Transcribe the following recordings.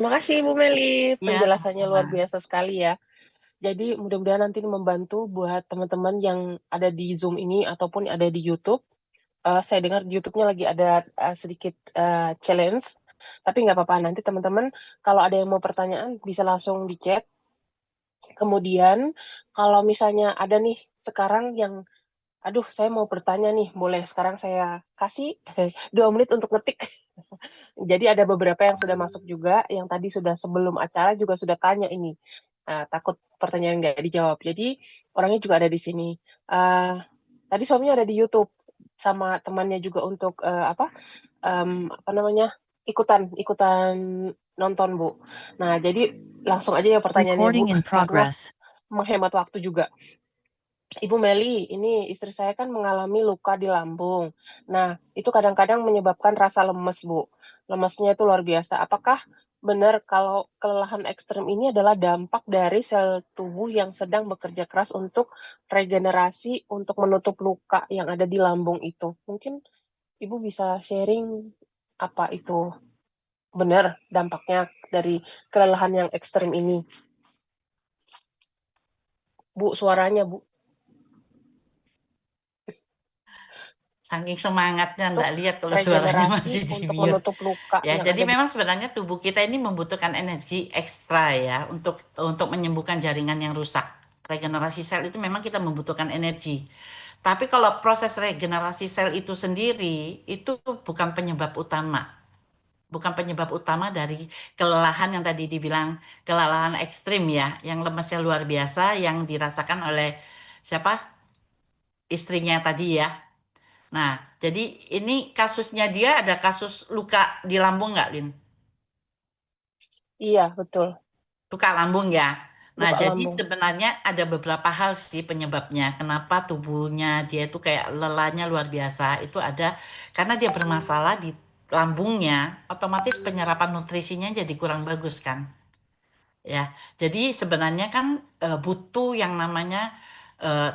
Makasih Ibu Meli, Iya, penjelasannya sama-sama. luar biasa sekali ya. Jadi mudah-mudahan nanti ini membantu buat teman-teman yang ada di Zoom ini ataupun ada di YouTube. Saya dengar di YouTube-nya lagi ada sedikit challenge, tapi nggak apa-apa. Nanti teman-teman kalau ada yang mau pertanyaan bisa langsung di chat. Kemudian kalau misalnya ada nih sekarang yang, aduh saya mau bertanya nih, boleh sekarang saya kasih 2 menit untuk ngetik. Jadi ada beberapa yang sudah masuk juga, yang tadi sudah sebelum acara juga sudah tanya ini. Takut pertanyaan nggak dijawab. Jadi orangnya juga ada di sini. Tadi suaminya ada di YouTube sama temannya juga untuk apa namanya ikutan ikutan nonton Bu. Nah jadi langsung aja ya pertanyaannya Bu, Recording in karena progress. menghemat waktu juga. Ibu Meli, ini istri saya kan mengalami luka di lambung. Nah, itu kadang-kadang menyebabkan rasa lemes, Bu. Lemesnya itu luar biasa. Apakah benar kalau kelelahan ekstrem ini adalah dampak dari sel tubuh yang sedang bekerja keras untuk regenerasi, untuk menutup luka yang ada di lambung itu? Mungkin Ibu bisa sharing apa itu benar dampaknya dari kelelahan yang ekstrem ini? Bu, suaranya, Bu. Saking semangatnya Untuk nggak lihat kalau suaranya regenerasi, masih di untuk mute. menutup luka Ya, yang jadi ada di. memang sebenarnya tubuh kita ini membutuhkan energi ekstra ya untuk menyembuhkan jaringan yang rusak. Regenerasi sel itu memang kita membutuhkan energi. Tapi kalau proses regenerasi sel itu sendiri itu bukan penyebab utama. Bukan penyebab utama dari kelelahan yang tadi dibilang kelelahan ekstrim ya, yang lemesnya luar biasa yang dirasakan oleh siapa? Istrinya tadi ya. Nah, jadi ini kasusnya dia ada kasus luka di lambung nggak, Lin? Iya, betul. Luka lambung ya. Nah, Luka jadi lambung. sebenarnya ada beberapa hal sih penyebabnya. Kenapa tubuhnya dia itu kayak lelahnya luar biasa. Itu ada karena dia bermasalah di lambungnya, otomatis penyerapan nutrisinya jadi kurang bagus kan. Ya, jadi sebenarnya kan butuh yang namanya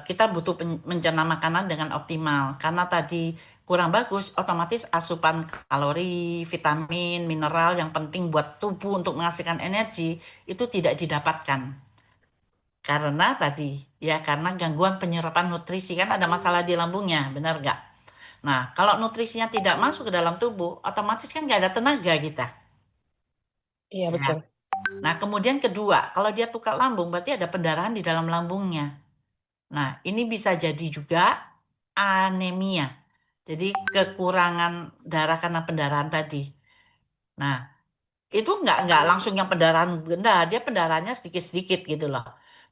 kita butuh mencerna makanan dengan optimal karena tadi kurang bagus, otomatis asupan kalori, vitamin, mineral yang penting buat tubuh untuk menghasilkan energi itu tidak didapatkan karena tadi ya karena gangguan penyerapan nutrisi kan ada masalah di lambungnya, benar nggak? Nah, kalau nutrisinya tidak masuk ke dalam tubuh, otomatis kan nggak ada tenaga kita. Iya, Ya. betul. Nah, kemudian kedua, kalau dia tukar lambung, berarti ada pendarahan di dalam lambungnya. Nah, ini bisa jadi juga anemia. Jadi kekurangan darah karena pendarahan tadi. Nah, itu nggak langsung yang pendarahan benda, dia pendarahannya sedikit-sedikit gitu loh.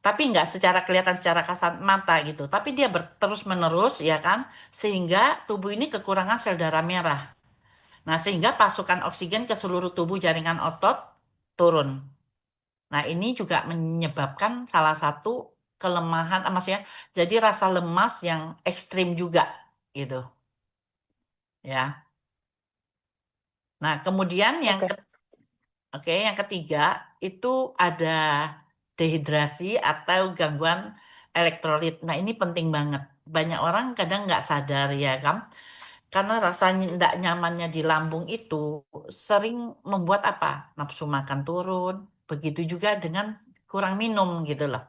Tapi nggak secara kelihatan secara kasat mata gitu. Tapi dia terus menerus ya kan, sehingga tubuh ini kekurangan sel darah merah. Nah, sehingga pasukan oksigen ke seluruh tubuh jaringan otot turun. Nah, ini juga menyebabkan salah satu kelemahan, maksudnya jadi rasa lemas yang ekstrim juga gitu ya. Nah, kemudian Oke. oke, yang ketiga itu ada dehidrasi atau gangguan elektrolit. Nah, ini penting banget. Banyak orang kadang nggak sadar ya kan, karena rasanya tidak nyamannya di lambung itu sering membuat apa? Nafsu makan turun. Begitu juga dengan kurang minum gitu loh.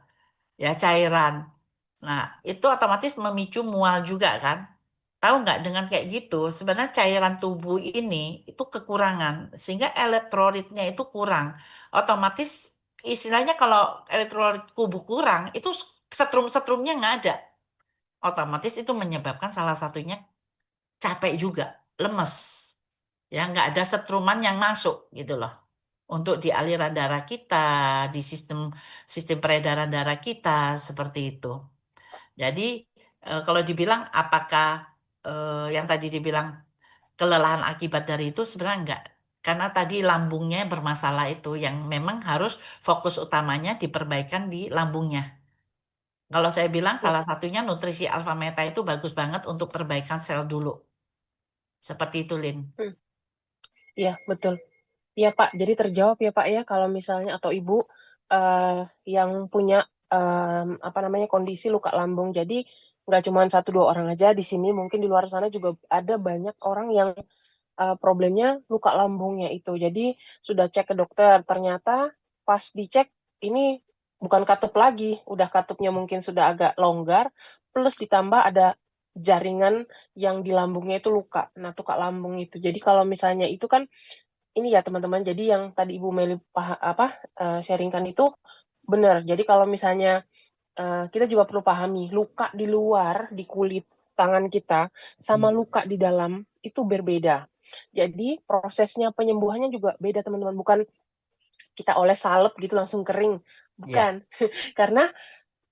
Ya cairan. Nah, itu otomatis memicu mual juga kan. Tahu nggak dengan kayak gitu, sebenarnya cairan tubuh ini itu kekurangan, sehingga elektrolitnya itu kurang. Otomatis istilahnya kalau elektrolit tubuh kurang, itu setrum-setrumnya nggak ada. Otomatis itu menyebabkan salah satunya capek juga, lemes. Ya, nggak ada setruman yang masuk gitu loh. Untuk di aliran darah kita, di sistem sistem peredaran darah kita seperti itu. Jadi kalau dibilang apakah yang tadi dibilang kelelahan akibat dari itu sebenarnya enggak. Karena tadi lambungnya bermasalah itu yang memang harus fokus utamanya diperbaikan di lambungnya. Kalau saya bilang Ya. salah satunya nutrisi alfa meta itu bagus banget untuk perbaikan sel dulu. Seperti itu, Lin. Hmm. Iya, betul. Iya, Pak. Jadi terjawab ya, Pak ya, kalau misalnya atau Ibu yang punya apa namanya kondisi luka lambung. Jadi nggak cuma 1-2 orang aja di sini, mungkin di luar sana juga ada banyak orang yang problemnya luka lambungnya itu. Jadi sudah cek ke dokter, ternyata pas dicek ini bukan katup lagi, udah katupnya mungkin sudah agak longgar, plus ditambah ada jaringan yang di lambungnya itu luka. Nah, luka lambung itu. Jadi kalau misalnya itu kan ini ya teman-teman, jadi yang tadi Ibu Meli sharingkan itu benar. Jadi kalau misalnya kita juga perlu pahami luka di luar di kulit tangan kita sama luka di dalam itu berbeda. Jadi prosesnya penyembuhannya juga beda teman-teman. Bukan kita oles salep gitu langsung kering, Ya, bukan. Karena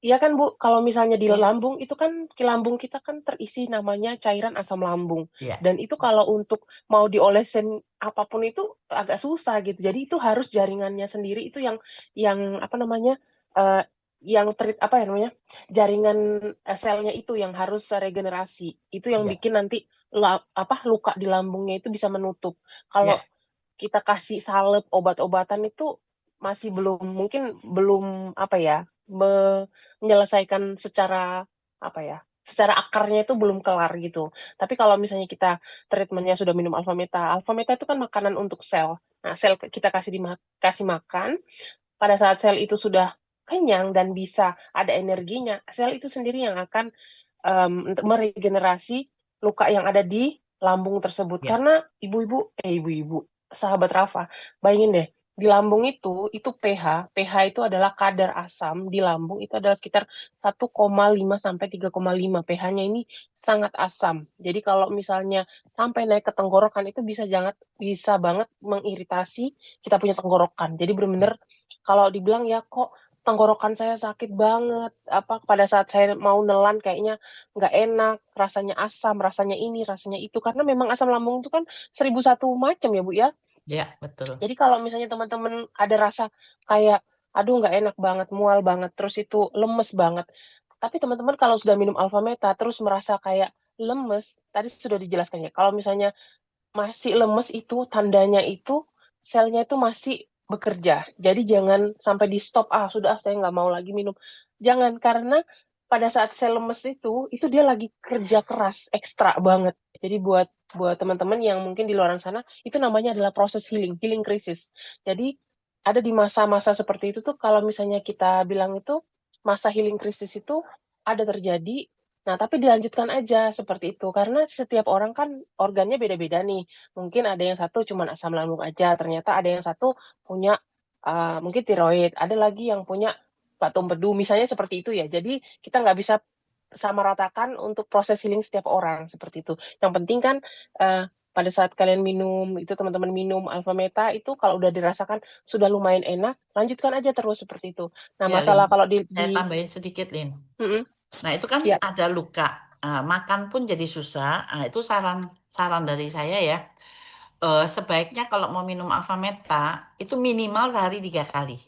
iya kan Bu, kalau misalnya di ya, lambung itu kan lambung kita kan terisi namanya cairan asam lambung. ya, Dan itu kalau untuk mau diolesin apapun itu agak susah gitu. Jadi itu harus jaringannya sendiri itu yang apa namanya? eh, yang apa ya namanya? Jaringan selnya itu yang harus regenerasi. Itu yang ya, bikin nanti luka di lambungnya itu bisa menutup. Kalau ya, kita kasih salep obat-obatan itu masih belum apa ya? Menyelesaikan secara apa ya, secara akarnya itu belum kelar gitu. Tapi kalau misalnya kita treatmentnya sudah minum Alpha Meta itu kan makanan untuk sel. Nah, sel kita kasih makan, pada saat sel itu sudah kenyang dan bisa ada energinya, sel itu sendiri yang akan meregenerasi luka yang ada di lambung tersebut. ya, Karena ibu-ibu, sahabat Rafa, bayangin deh, di lambung itu pH itu adalah kadar asam di lambung itu adalah sekitar 1,5 sampai 3,5. pH-nya ini sangat asam. Jadi kalau misalnya sampai naik ke tenggorokan itu bisa banget mengiritasi kita punya tenggorokan. Jadi ya, benar-benar kalau dibilang ya kok tenggorokan saya sakit banget, apa pada saat saya mau nelan kayaknya nggak enak, rasanya asam, rasanya ini, rasanya itu, karena memang asam lambung itu kan 1001 macam ya Bu ya. ya, betul. Jadi kalau misalnya teman-teman ada rasa kayak, aduh nggak enak banget, mual banget, terus itu lemes banget. Tapi teman-teman kalau sudah minum Alpha Meta, terus merasa kayak lemes, tadi sudah dijelaskan ya, kalau misalnya masih lemes itu tandanya itu selnya itu masih bekerja. Jadi jangan sampai di stop, sudah saya nggak mau lagi minum. Jangan, karena pada saat sel lemes itu dia lagi kerja keras, ekstra banget. Jadi buat buat teman-teman yang mungkin di luar sana, itu namanya adalah proses healing crisis. Jadi ada di masa-masa seperti itu tuh kalau misalnya kita bilang itu masa healing crisis itu ada terjadi. Nah, tapi dilanjutkan aja seperti itu karena setiap orang kan organnya beda-beda nih. Mungkin ada yang satu cuma asam lambung aja, ternyata ada yang satu punya mungkin tiroid, ada lagi yang punya batu empedu, misalnya seperti itu ya. Jadi kita nggak bisa sama ratakan untuk proses healing setiap orang seperti itu. Yang penting kan pada saat kalian minum itu teman-teman minum Alpha Meta itu kalau udah dirasakan sudah lumayan enak, lanjutkan aja terus seperti itu. Nah, Ya, Lin. masalah kalau Saya tambahin sedikit, Lin. Mm-mm, Nah, itu kan siap. ada luka. Makan pun jadi susah. Itu saran saran dari saya ya. Sebaiknya kalau mau minum Avameta, itu minimal sehari 3 kali.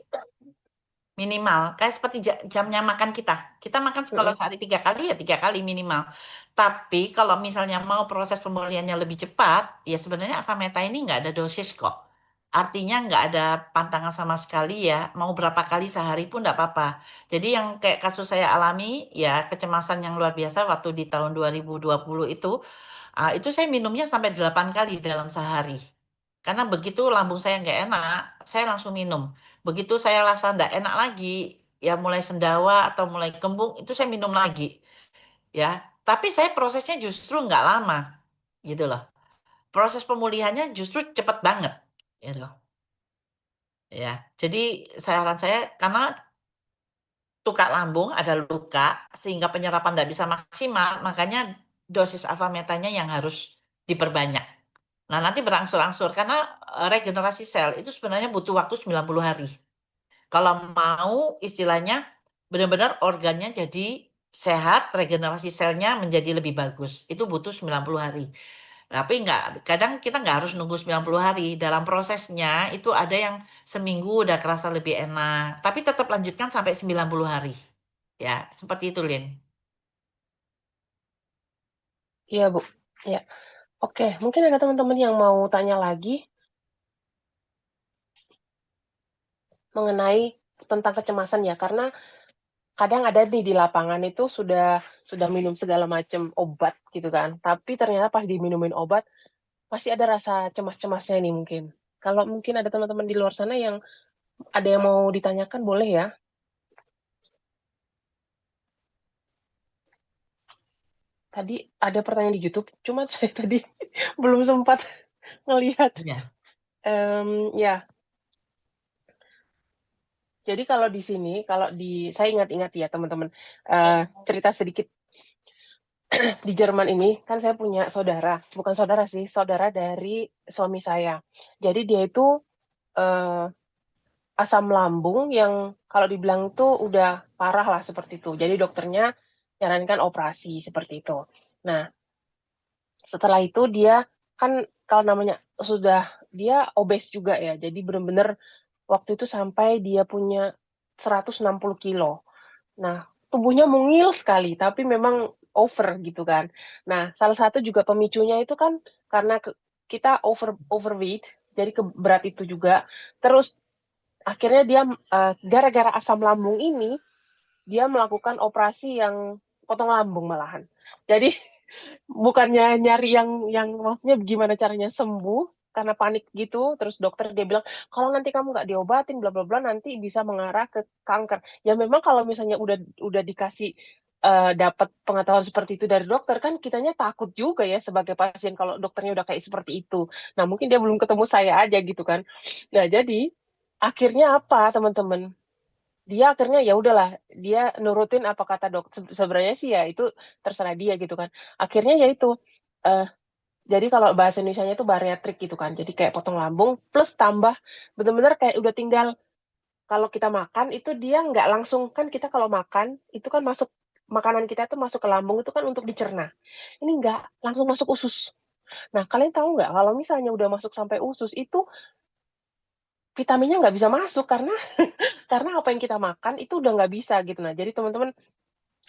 Minimal, kayak seperti jamnya makan kita. Kita makan kalau Mm-mm. sehari 3 kali ya 3 kali minimal. Tapi kalau misalnya mau proses pemulihannya lebih cepat, ya sebenarnya Avameta ini nggak ada dosis kok. Artinya nggak ada pantangan sama sekali ya. Mau berapa kali sehari pun nggak apa-apa. Jadi yang kayak kasus saya alami, ya kecemasan yang luar biasa waktu di tahun 2020 itu saya minumnya sampai 8 kali dalam sehari. Karena begitu lambung saya nggak enak, saya langsung minum. Begitu saya rasa nggak enak lagi, ya mulai sendawa atau mulai kembung, itu saya minum lagi. Ya, tapi saya prosesnya justru nggak lama, gitu loh. Proses pemulihannya justru cepat banget, gitu. Ya, jadi saran saya karena luka lambung ada luka sehingga penyerapan nggak bisa maksimal, makanya dosis Avametanya yang harus diperbanyak. Nah, nanti berangsur-angsur karena regenerasi sel itu sebenarnya butuh waktu 90 hari. Kalau mau istilahnya benar-benar organnya jadi sehat, regenerasi selnya menjadi lebih bagus. Itu butuh 90 hari. Tapi nggak, kadang kita nggak harus nunggu 90 hari. Dalam prosesnya itu ada yang seminggu udah kerasa lebih enak. Tapi tetap lanjutkan sampai 90 hari. Ya, seperti itu, Lin. Iya, Bu. Ya. Oke, mungkin ada teman-teman yang mau tanya lagi mengenai tentang kecemasan ya, karena kadang ada nih di lapangan itu sudah minum segala macam obat gitu kan, tapi ternyata pas diminumin obat masih ada rasa cemas-cemasnya nih mungkin. Kalau mungkin ada teman-teman di luar sana yang ada yang mau ditanyakan, boleh ya? Tadi ada pertanyaan di YouTube, cuma saya tadi belum sempat ngelihat. Ya. Ya, jadi kalau di sini, saya ingat-ingat ya teman-teman, cerita sedikit di Jerman ini, kan saya punya saudara, bukan saudara sih, saudara dari suami saya. Jadi dia itu eh, asam lambung yang kalau dibilang tuh udah parah lah seperti itu. Jadi dokternya nyarankan operasi seperti itu. Nah, setelah itu dia kan kalau namanya dia obes juga ya. Jadi benar-benar waktu itu sampai dia punya 160 kilo. Nah, tubuhnya mungil sekali, tapi memang over gitu kan. Nah, salah satu juga pemicunya itu kan karena kita overweight, jadi berat itu juga. Terus akhirnya dia gara-gara asam lambung ini dia melakukan operasi yang potong lambung malahan. Jadi bukannya nyari yang maksudnya gimana caranya sembuh karena panik gitu, terus dokter dia bilang kalau nanti kamu nggak diobatin bla bla bla nanti bisa mengarah ke kanker. Ya memang kalau misalnya udah dikasih dapat pengetahuan seperti itu dari dokter kan kitanya takut juga ya sebagai pasien kalau dokternya udah kayak seperti itu. Nah mungkin dia belum ketemu saya aja gitu kan. Nah jadi akhirnya apa teman-teman? Dia akhirnya ya udahlah dia nurutin apa kata dokter sebenarnya sih ya itu terserah dia gitu kan akhirnya ya itu eh, jadi kalau bahasa Indonesianya itu bariatrik gitu kan jadi kayak potong lambung plus tambah benar-benar kayak udah tinggal kalau kita makan itu dia nggak langsung kan kita kalau makan itu kan masuk makanan kita itu masuk ke lambung itu kan untuk dicerna ini nggak langsung masuk usus nah kalian tahu nggak kalau misalnya udah masuk sampai usus itu vitaminnya nggak bisa masuk karena apa yang kita makan itu udah nggak bisa gitu nah jadi teman-teman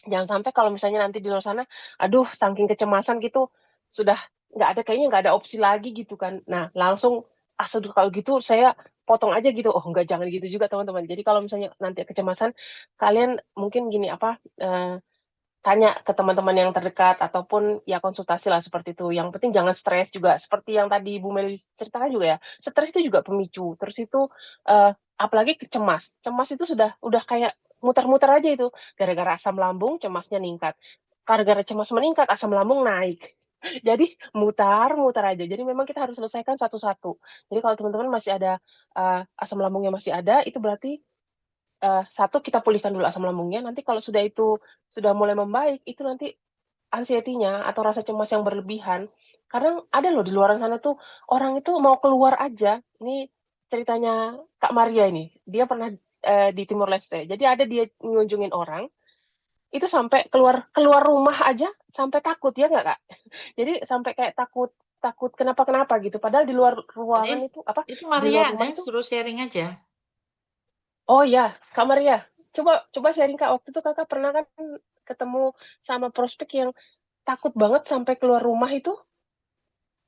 jangan sampai kalau misalnya nanti di luar sana, aduh saking kecemasan gitu, sudah nggak ada kayaknya nggak ada opsi lagi gitu kan. Nah langsung, sudah kalau gitu saya potong aja gitu. Oh nggak jangan gitu juga teman-teman. Jadi kalau misalnya nanti kecemasan, kalian mungkin gini apa tanya ke teman-teman yang terdekat ataupun ya konsultasi lah seperti itu. Yang penting jangan stres juga. Seperti yang tadi Bu Meli ceritakan juga ya. Stres itu juga pemicu. Terus itu apalagi cemas. Cemas itu udah kayak muter-muter aja itu. Gara-gara asam lambung cemasnya meningkat. Gara-gara cemas meningkat asam lambung naik. Jadi mutar-mutar aja. Jadi memang kita harus selesaikan satu-satu. Jadi kalau teman-teman masih ada asam lambungnya masih ada, itu berarti satu kita pulihkan dulu asam lambungnya. Nanti kalau sudah itu sudah mulai membaik, itu nanti anxiety-nya atau rasa cemas yang berlebihan. Karena ada loh di luar sana tuh orang itu mau keluar aja. Ini ceritanya Kak Maria ini. Dia pernah di Timor Leste. Jadi ada dia ngunjungin orang itu sampai keluar keluar rumah aja sampai takut ya nggak Kak? Jadi sampai kayak takut takut kenapa-kenapa gitu. Padahal di luar Ini ruangan itu apa itu di Maria luar ada rumah itu suruh sharing aja. oh ya, Kak Maria, coba coba sharing Kak. Waktu itu Kakak pernah kan ketemu sama prospek yang takut banget sampai keluar rumah itu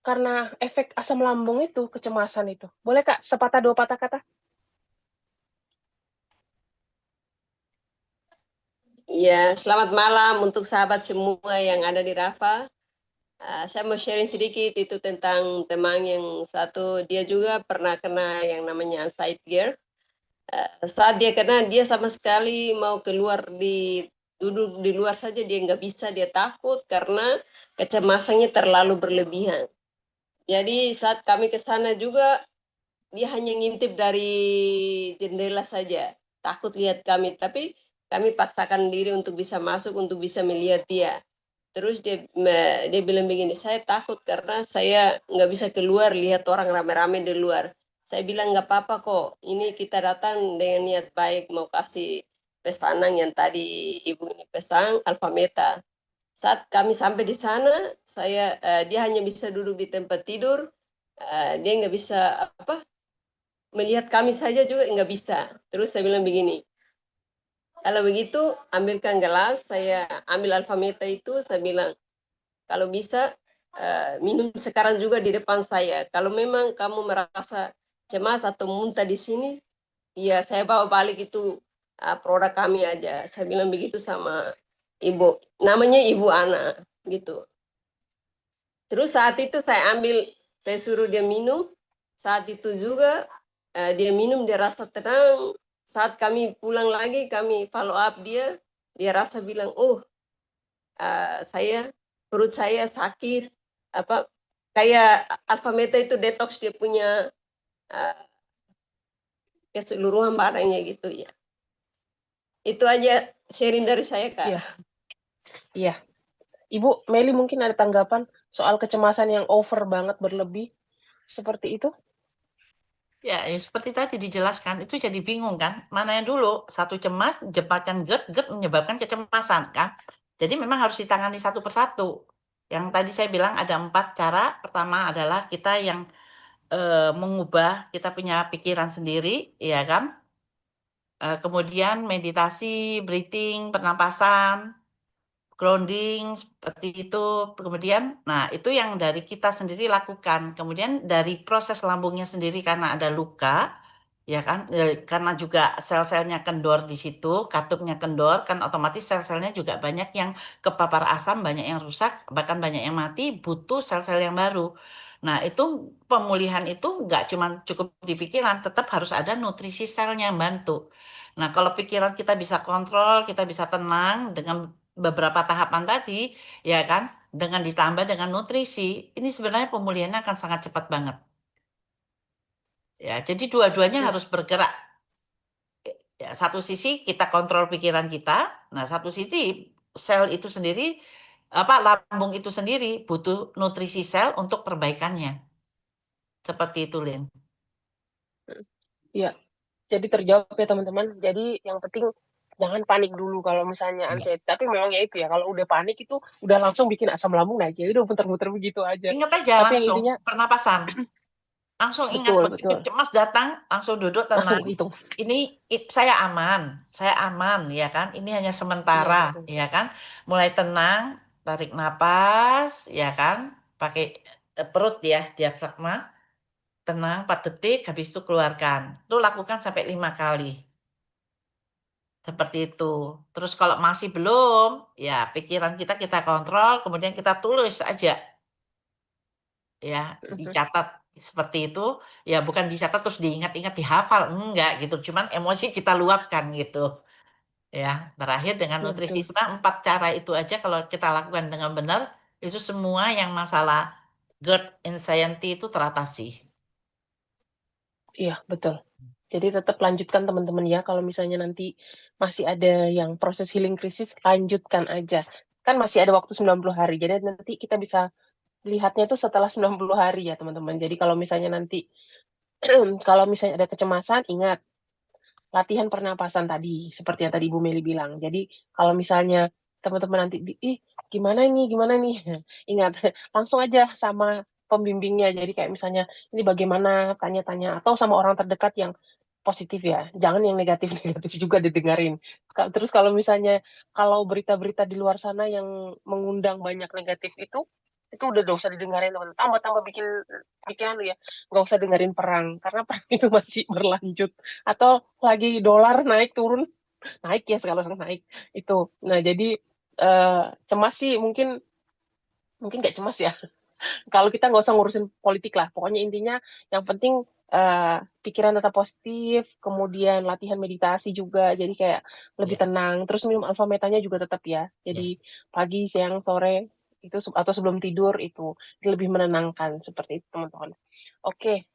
karena efek asam lambung itu, kecemasan itu. Boleh Kak, sepatah dua patah kata? Ya, selamat malam untuk sahabat semua yang ada di Rafa. Saya mau sharing sedikit itu tentang teman yang satu, dia juga pernah kena yang namanya anxiety gear. Saat dia kena, dia sama sekali mau keluar duduk di luar saja dia nggak bisa, dia takut karena kecemasannya terlalu berlebihan. Jadi saat kami ke sana juga, dia hanya ngintip dari jendela saja, takut lihat kami. Tapi kami paksakan diri untuk bisa masuk, untuk bisa melihat dia. Terus dia bilang begini, saya takut karena saya nggak bisa keluar lihat orang rame-rame di luar. Saya bilang nggak apa-apa kok, ini kita datang dengan niat baik mau kasih pesanan yang tadi ibu ini pesan Alfa Meta. Saat kami sampai di sana, dia hanya bisa duduk di tempat tidur, dia nggak bisa apa melihat kami saja juga nggak bisa. Terus saya bilang begini, kalau begitu ambilkan gelas, saya ambil Alfa Meta itu, saya bilang kalau bisa minum sekarang juga di depan saya. Kalau memang kamu merasa cemas atau muntah di sini, ya saya bawa balik itu produk kami aja. Saya bilang begitu sama ibu, namanya Ibu Ana gitu. Terus saat itu saya suruh dia minum, saat itu juga dia minum, dia rasa tenang. Saat kami pulang lagi, kami follow up dia rasa bilang, oh perut saya sakit, kayak Alpha Meta itu detox dia punya keseluruhan badannya gitu ya. Itu aja sharing dari saya, Kak. Iya. Ibu Meli mungkin ada tanggapan soal kecemasan yang over banget berlebih seperti itu? Ya, seperti tadi dijelaskan, itu jadi bingung kan, mana yang dulu, satu cemas, jebakan GERD menyebabkan kecemasan kan. Jadi memang harus ditangani satu persatu. Yang tadi saya bilang ada 4 cara. Pertama adalah kita yang mengubah, kita punya pikiran sendiri, ya kan. Kemudian meditasi, breathing, pernapasan, grounding seperti itu. Kemudian, nah itu yang dari kita sendiri lakukan. Kemudian dari proses lambungnya sendiri karena ada luka, ya kan, karena juga sel-selnya kendor di situ, katupnya kendor, kan otomatis sel-selnya juga banyak yang kepapar asam, banyak yang rusak, bahkan banyak yang mati, butuh sel-sel yang baru. Nah itu pemulihan itu nggak cuma cukup di pikiran, tetap harus ada nutrisi selnya yang bantu. Nah kalau pikiran kita bisa kontrol, kita bisa tenang dengan beberapa tahapan tadi, ya kan, dengan ditambah dengan nutrisi, ini sebenarnya pemulihannya akan sangat cepat banget. Ya, jadi dua-duanya harus bergerak. Ya, satu sisi kita kontrol pikiran kita, nah satu sisi sel itu sendiri, lambung itu sendiri butuh nutrisi sel untuk perbaikannya. Seperti itu, Lin. Iya. Jadi terjawab ya teman-teman. Jadi yang penting jangan panik dulu kalau misalnya anxiety. Tapi memang ya itu ya, kalau udah panik itu udah langsung bikin asam lambung naik. Ya udah muter-muter begitu aja. Ingat aja Tapi yang langsung intinya pernapasan. Langsung ingat begitu betul. cemas datang, langsung duduk Langsung tenang. hitung. Ini saya aman, ya kan? Ini hanya Iya, sementara, langsung. ya kan? Mulai tenang, tarik napas, ya kan? Pakai perut ya, diafragma, tenang 4 detik, habis itu keluarkan. Itu lakukan sampai 5 kali. Seperti itu. Terus kalau masih belum, ya pikiran kita kontrol, kemudian kita tulis aja. Ya, dicatat seperti itu, ya bukan dicatat terus diingat-ingat, dihafal, enggak gitu, cuman emosi kita luapkan gitu. Ya, terakhir dengan Iya, nutrisi, betul. sebenarnya 4 cara itu aja kalau kita lakukan dengan benar, itu semua yang masalah GERD, anxiety itu teratasi. Iya, betul. Jadi tetap lanjutkan teman-teman ya, kalau misalnya nanti masih ada yang proses healing krisis, lanjutkan aja. Kan masih ada waktu 90 hari, jadi nanti kita bisa lihatnya itu setelah 90 hari ya teman-teman. Jadi kalau misalnya nanti, kalau misalnya ada kecemasan, ingat, latihan pernapasan tadi, seperti yang tadi Ibu Meli bilang. Jadi kalau misalnya teman-teman nanti, ih gimana nih, ingat, langsung aja sama pembimbingnya. Jadi kayak misalnya, ini bagaimana, tanya-tanya, atau sama orang terdekat yang positif ya, jangan yang negatif-negatif juga didengarin. Terus kalau misalnya, kalau berita-berita di luar sana yang mengundang banyak negatif itu udah gak usah didengarin teman. Tambah-tambah bikin pikiran lu ya, gak usah dengerin perang, karena perang itu masih berlanjut. Atau lagi dolar naik turun, naik ya sekarang naik itu. Nah jadi cemas sih mungkin gak cemas ya. Kalau kita nggak usah ngurusin politik lah. Pokoknya intinya yang penting pikiran tetap positif, kemudian latihan meditasi juga, jadi kayak lebih Ya, tenang. Terus minum alfa metanya juga tetap ya. Jadi yes. pagi, siang, sore itu atau sebelum tidur itu lebih menenangkan seperti itu teman-teman. Oke,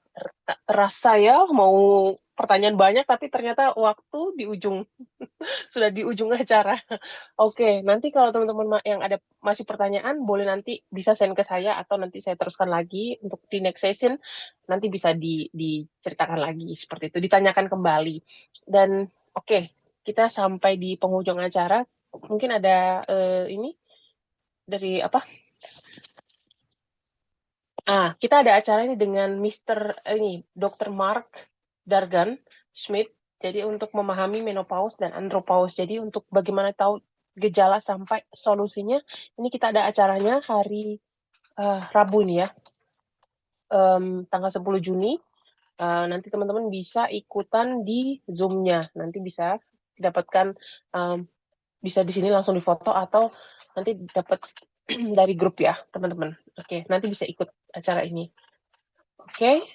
terasa ya mau pertanyaan banyak tapi ternyata waktu di ujung sudah di ujung acara. Oke, nanti kalau teman-teman yang ada masih pertanyaan, boleh nanti bisa send ke saya atau nanti saya teruskan lagi untuk di next session. Nanti bisa diceritakan lagi seperti itu, ditanyakan kembali. Dan oke, kita sampai di penghujung acara. Mungkin ada ini dari apa? Kita ada acara ini dengan Dr. Mark Dargan Smith. Jadi untuk memahami menopause dan andropause. Jadi untuk bagaimana tahu gejala sampai solusinya, ini kita ada acaranya hari Rabu ini ya, tanggal 10 Juni. Nanti teman-teman bisa ikutan di Zoom-nya. Nanti bisa dapatkan, bisa di sini langsung difoto atau nanti dapat dari grup ya teman-teman. Oke, nanti bisa ikut acara ini. Oke,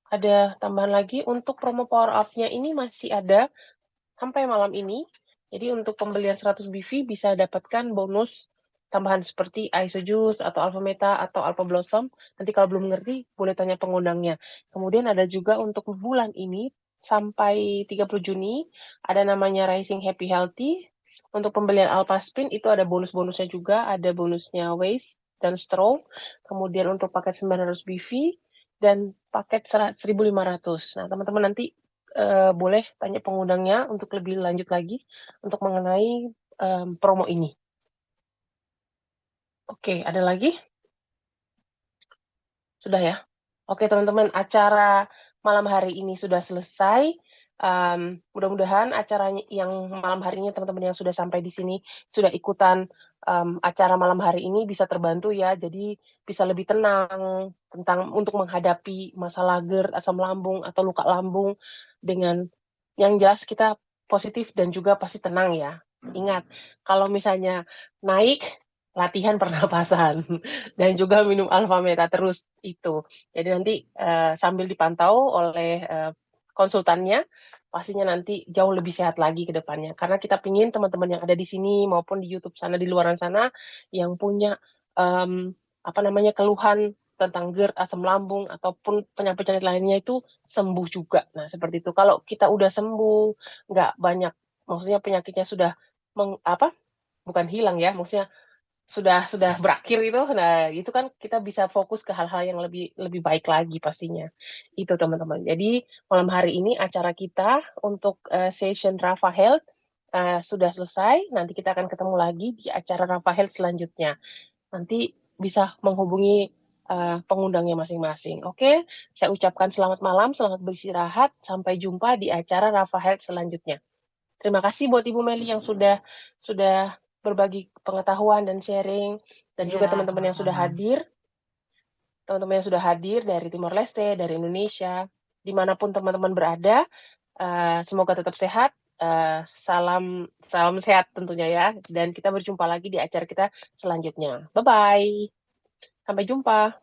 ada tambahan lagi untuk promo power up-nya ini masih ada sampai malam ini. Jadi untuk pembelian 100 BV bisa dapatkan bonus tambahan seperti ISO Juice atau Alpha Meta atau Alpha Blossom. Nanti kalau belum ngerti boleh tanya pengundangnya. Kemudian ada juga untuk bulan ini sampai 30 Juni ada namanya Rising Happy Healthy. Untuk pembelian Alpha Spin itu ada bonus-bonusnya juga, ada bonusnya Waist dan Straw. Kemudian untuk paket 900 BV dan paket 1.500. Nah, teman-teman nanti boleh tanya pengundangnya untuk lebih lanjut lagi untuk mengenai promo ini. Oke, ada lagi? Sudah ya? Oke, teman-teman, acara malam hari ini sudah selesai. Mudah-mudahan acaranya yang malam hari ini teman-teman yang sudah sampai di sini sudah ikutan acara malam hari ini bisa terbantu ya. Jadi bisa lebih tenang tentang untuk menghadapi masalah GERD, asam lambung atau luka lambung dengan yang jelas kita positif dan juga pasti tenang ya. Ingat, kalau misalnya naik latihan pernapasan dan juga minum Alpha Meta terus itu. Jadi nanti sambil dipantau oleh konsultannya, pastinya nanti jauh lebih sehat lagi ke depannya. Karena kita pingin teman-teman yang ada di sini maupun di YouTube sana, di luaran sana, yang punya keluhan tentang GERD, asam lambung, ataupun penyakit-penyakit lainnya itu sembuh juga. Nah, seperti itu. Kalau kita udah sembuh, nggak banyak, maksudnya penyakitnya sudah bukan hilang ya, maksudnya sudah berakhir itu, nah itu kan kita bisa fokus ke hal-hal yang lebih baik lagi pastinya. Itu teman-teman. Jadi malam hari ini acara kita untuk session Rafa Health sudah selesai. Nanti kita akan ketemu lagi di acara Rafa Health selanjutnya. Nanti bisa menghubungi pengundangnya masing-masing. Oke, saya ucapkan selamat malam, selamat beristirahat. Sampai jumpa di acara Rafa Health selanjutnya. Terima kasih buat Ibu Meli yang sudah berbagi pengetahuan dan sharing, dan juga Iya, teman-teman yang sudah sama-sama. hadir, dari Timor Leste, dari Indonesia, dimanapun teman-teman berada, semoga tetap sehat. Salam sehat tentunya ya, dan kita berjumpa lagi di acara kita selanjutnya. Bye-bye. Sampai jumpa.